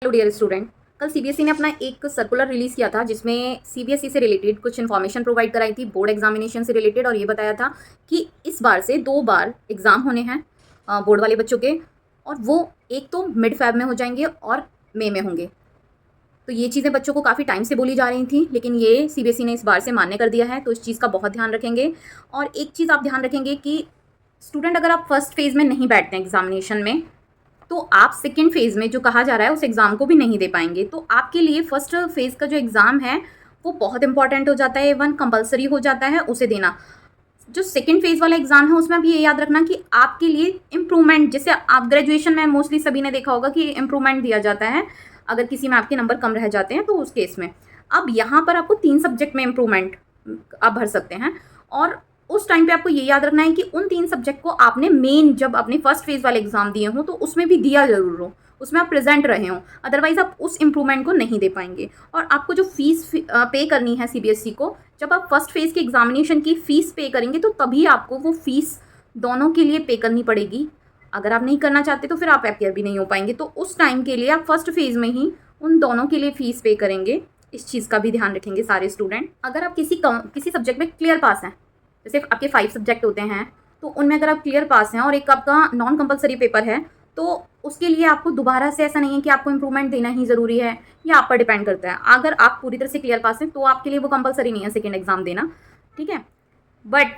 Hello dear student, कल CBSE ने अपना एक सर्कुलर रिलीज़ किया था जिसमें सीबीएसई से रिलेटेड कुछ इन्फॉर्मेशन प्रोवाइड कराई थी बोर्ड एग्जामिनेशन से रिलेटेड, और ये बताया था कि इस बार से 2 बार एग्ज़ाम होने हैं बोर्ड वाले बच्चों के, और वो एक तो मिड फेब में हो जाएंगे और मई में होंगे। तो ये चीज़ें बच्चों को काफ़ी टाइम से बोली जा रही थी, लेकिन ये सीबीएसई ने इस बार से मान्य कर दिया है, तो इस चीज़ का बहुत ध्यान रखेंगे। और एक चीज़ आप ध्यान रखेंगे कि स्टूडेंट अगर आप फर्स्ट फेज़ में नहीं बैठते हैं एग्जामिनेशन में, तो आप सेकेंड फेज़ में जो कहा जा रहा है उस एग्ज़ाम को भी नहीं दे पाएंगे। तो आपके लिए फर्स्ट फेज़ का जो एग्ज़ाम है वो बहुत इंपॉर्टेंट हो जाता है, इवन कंपलसरी हो जाता है उसे देना। जो सेकेंड फेज़ वाला एग्ज़ाम है उसमें भी ये याद रखना कि आपके लिए इम्प्रूवमेंट, जैसे आप ग्रेजुएशन में मोस्टली सभी ने देखा होगा कि इम्प्रूवमेंट दिया जाता है अगर किसी में आपके नंबर कम रह जाते हैं तो उस केस में। अब यहाँ पर आपको 3 सब्जेक्ट में इम्प्रूवमेंट आप भर सकते हैं, और उस टाइम पे आपको ये याद रखना है कि उन 3 सब्जेक्ट को आपने मेन जब अपने फर्स्ट फेज़ वाले एग्ज़ाम दिए हों तो उसमें भी दिया ज़रूर हो, उसमें आप प्रेजेंट रहे हों, अदरवाइज़ आप उस इम्प्रूवमेंट को नहीं दे पाएंगे। और आपको जो फीस पे करनी है सीबीएसई को, जब आप फर्स्ट फेज़ की एग्जामिनेशन की फ़ीस पे करेंगे तो तभी आपको वो फ़ीस दोनों के लिए पे करनी पड़ेगी। अगर आप नहीं करना चाहते तो फिर आप अपीयर भी नहीं हो पाएंगे। तो उस टाइम के लिए आप फर्स्ट फेज़ में ही उन दोनों के लिए फ़ीस पे करेंगे। इस चीज़ का भी ध्यान रखेंगे सारे स्टूडेंट। अगर आप किसी सब्जेक्ट में क्लियर पास हैं, जैसे आपके 5 सब्जेक्ट होते हैं, तो उनमें अगर आप क्लियर पास हैं और एक आपका नॉन कंपलसरी पेपर है, तो उसके लिए आपको दोबारा से, ऐसा नहीं है कि आपको इम्प्रूवमेंट देना ही ज़रूरी है, या आप पर डिपेंड करता है। अगर आप पूरी तरह से क्लियर पास हैं तो आपके लिए वो कंपलसरी नहीं है सेकेंड एग्ज़ाम देना, ठीक है। बट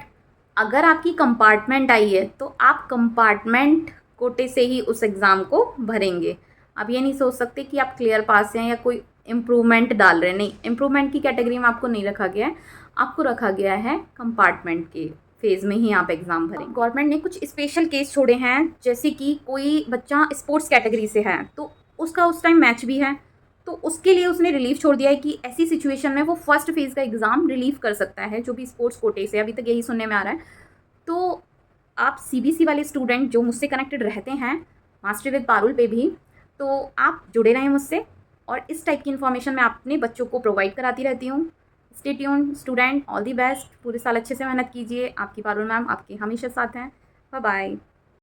अगर आपकी कंपार्टमेंट आई है तो आप कंपार्टमेंट कोटे से ही उस एग्ज़ाम को भरेंगे। आप ये नहीं सोच सकते कि आप क्लियर पास हैं या कोई इम्प्रूवमेंट डाल रहे हैं, नहीं, इम्प्रूवमेंट की कैटेगरी में आपको नहीं रखा गया है, आपको रखा गया है कंपार्टमेंट के फेज़ में ही आप एग्ज़ाम भरें। गवर्नमेंट ने कुछ स्पेशल केस छोड़े हैं, जैसे कि कोई बच्चा स्पोर्ट्स कैटेगरी से है तो उसका उस टाइम मैच भी है, तो उसके लिए उसने रिलीफ छोड़ दिया है कि ऐसी सिचुएशन में वो फर्स्ट फेज़ का एग्ज़ाम रिलीव कर सकता है, जो भी स्पोर्ट्स कोटे से, अभी तक यही सुनने में आ रहा है। तो आप सीबीएसई वाले स्टूडेंट जो मुझसे कनेक्टेड रहते हैं मास्टरी विद पारुल पे भी, तो आप जुड़े रहें मुझसे, और इस टाइप की इन्फॉर्मेशन मैं अपने बच्चों को प्रोवाइड कराती रहती हूँ। Stay tuned student, all the best. पूरे साल अच्छे से मेहनत कीजिए। आपकी पारुल मैम आपके हमेशा साथ हैं। Bye bye.